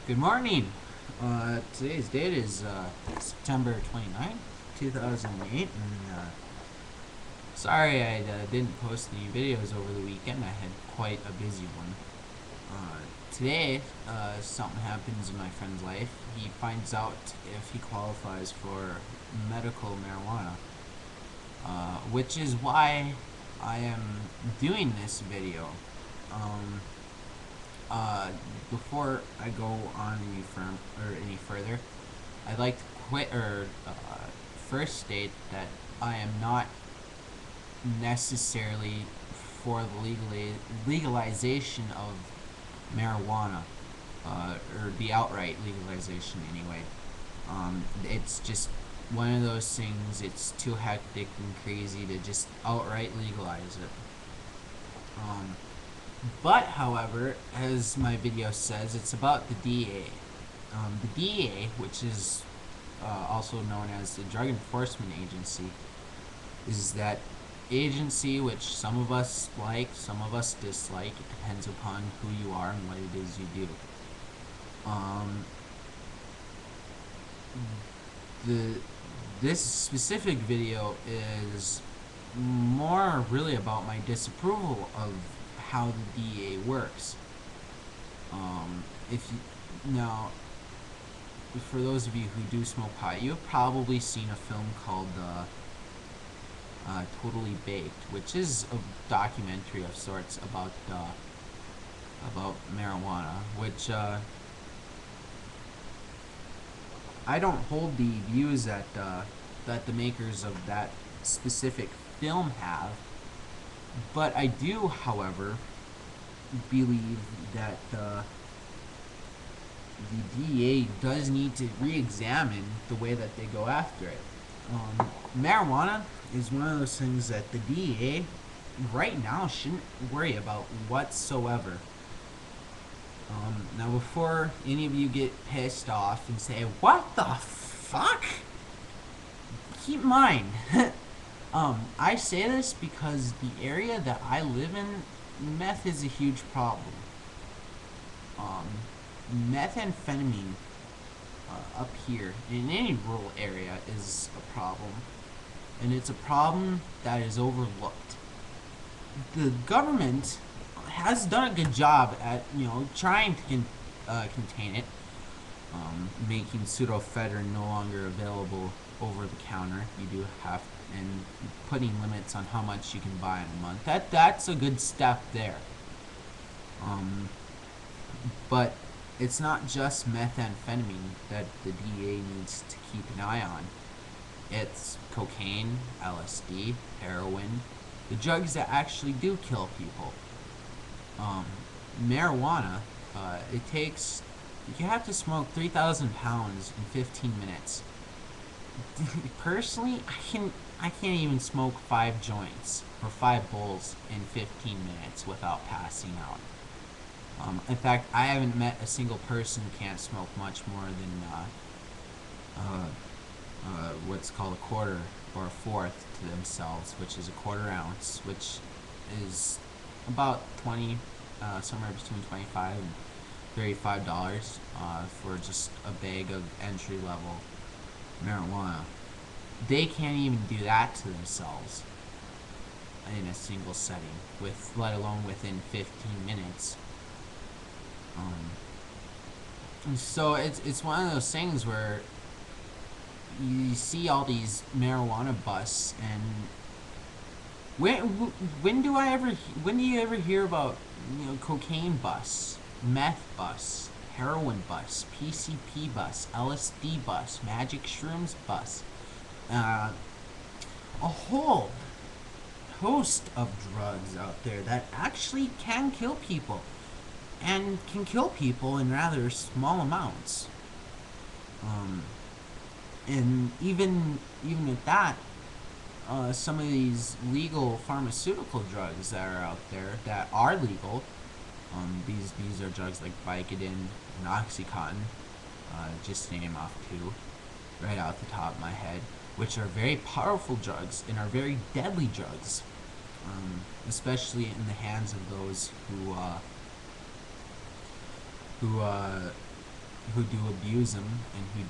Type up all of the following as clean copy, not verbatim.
Good morning. Today's date is September 29th, 2008, and sorry I didn't post any videos over the weekend. I had quite a busy one. Today, something happens in my friend's life. He finds out if he qualifies for medical marijuana, which is why I am doing this video. Um, Before I go on any further, I'd like to first state that I am not necessarily for the legalization of marijuana, or the outright legalization anyway. It's just one of those things. It's too hectic and crazy to just outright legalize it. Um, But, however, as my video says, it's about the DEA. The DEA, which is also known as the Drug Enforcement Agency, is that agency which some of us like, some of us dislike. It depends upon who you are and what it is you do. Um, the This specific video is more really about my disapproval of how the DEA works. If you now, for those of you who do smoke pot, you've probably seen a film called Totally Baked, which is a documentary of sorts about marijuana, which I don't hold the views that the makers of that specific film have, but I do, however, believe that the DEA does need to re-examine the way that they go after it. Marijuana is one of those things that the DEA right now shouldn't worry about whatsoever. Now, before any of you get pissed off and say, "What the fuck?" keep in mind, I say this because the area that I live in, meth is a huge problem. Um, Methamphetamine up here in any rural area is a problem, and it's a problem that is overlooked. The government has done a good job at trying to contain it, making pseudoephedrine no longer available over the counter. You do have and putting limits on how much you can buy in a month. That's a good step there. Um, but it's not just methamphetamine that the DEA needs to keep an eye on. It's cocaine, LSD, heroin, the drugs that actually do kill people. Um, Marijuana, it takes, you have to smoke 3,000 pounds in 15 minutes. Personally, I can't even smoke 5 joints or 5 bowls in 15 minutes without passing out. In fact, I haven't met a single person who can't smoke much more than what's called a quarter or a fourth to themselves, which is a quarter ounce, which is about 20, somewhere between 25 and $35 for just a bag of entry level marijuana. They can't even do that to themselves in a single setting, let alone within 15 minutes. So it's one of those things where you see all these marijuana busts, and when do you ever hear about cocaine busts, meth busts, heroin busts, PCP busts, LSD busts, magic shrooms busts, a whole host of drugs out there that actually can kill people, and can kill people in rather small amounts. And even at that, some of these legal pharmaceutical drugs that are out there that are legal, these are drugs like Vicodin and OxyContin, just to name off two, right off the top of my head, which are very powerful drugs and are very deadly drugs, especially in the hands of those who who do abuse them and who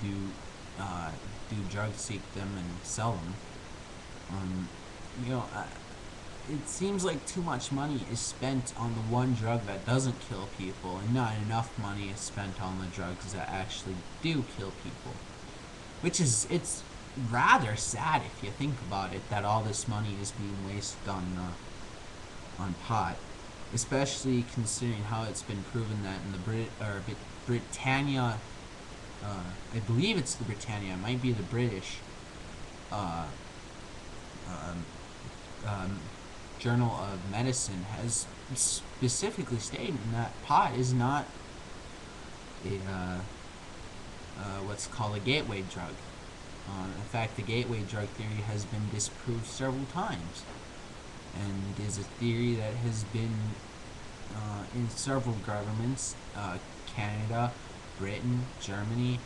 do drug seek them and sell them. Um, you know, it seems like too much money is spent on the one drug that doesn't kill people, and not enough money is spent on the drugs that actually do kill people. Which is, it's rather sad if you think about it, that all this money is being wasted on pot, especially considering how it's been proven that in the Britannia, I believe it's the Britannia, it might be the British uh, um, um, Journal of Medicine has specifically stated that pot is not a what's called a gateway drug. In fact, the gateway drug theory has been disproved several times, and it is a theory that has been in several governments: Canada, Britain, Germany,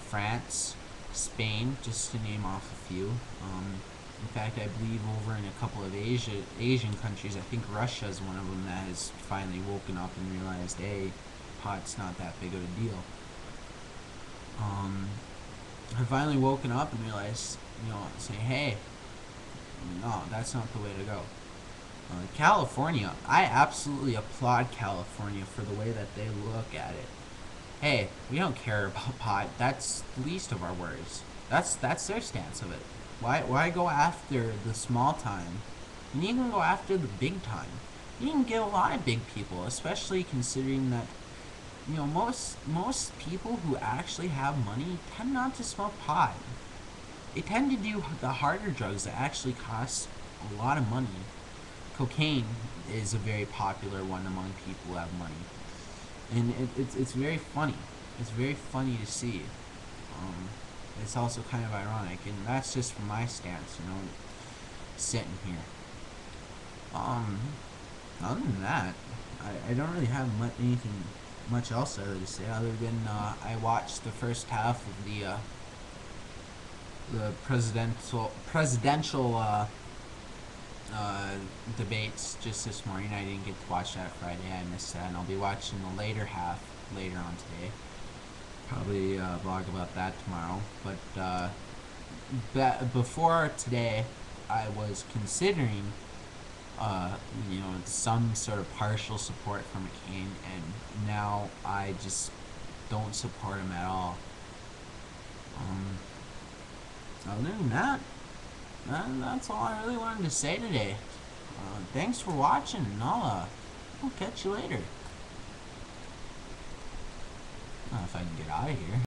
France, Spain, just to name off a few. In fact, I believe over in a couple of Asian countries, I think Russia is one of them that has finally woken up and realized, hey, pot's not that big of a deal. Have finally woken up and realized, saying, hey, no, that's not the way to go. California, I absolutely applaud California for the way that they look at it. Hey, we don't care about pot. That's the least of our worries. That's their stance of it. Why go after the small time? You need to go after the big time. You can get a lot of big people, especially considering that most people who actually have money tend not to smoke pot. They tend to do the harder drugs that actually cost a lot of money. Cocaine is a very popular one among people who have money, and it's very funny. It's very funny to see. It's also kind of ironic, and that's just from my stance, sitting here. Other than that, I don't really have anything much else to say other than I watched the first half of the presidential debates just this morning. I didn't get to watch that Friday. I missed that, and I'll be watching the later half later on today. Probably vlog about that tomorrow. But before today, I was considering some sort of partial support for McCain, and now I just don't support him at all. Other than that, that's all I really wanted to say today. Thanks for watching, and I'll catch you later. I don't know if I can get out of here.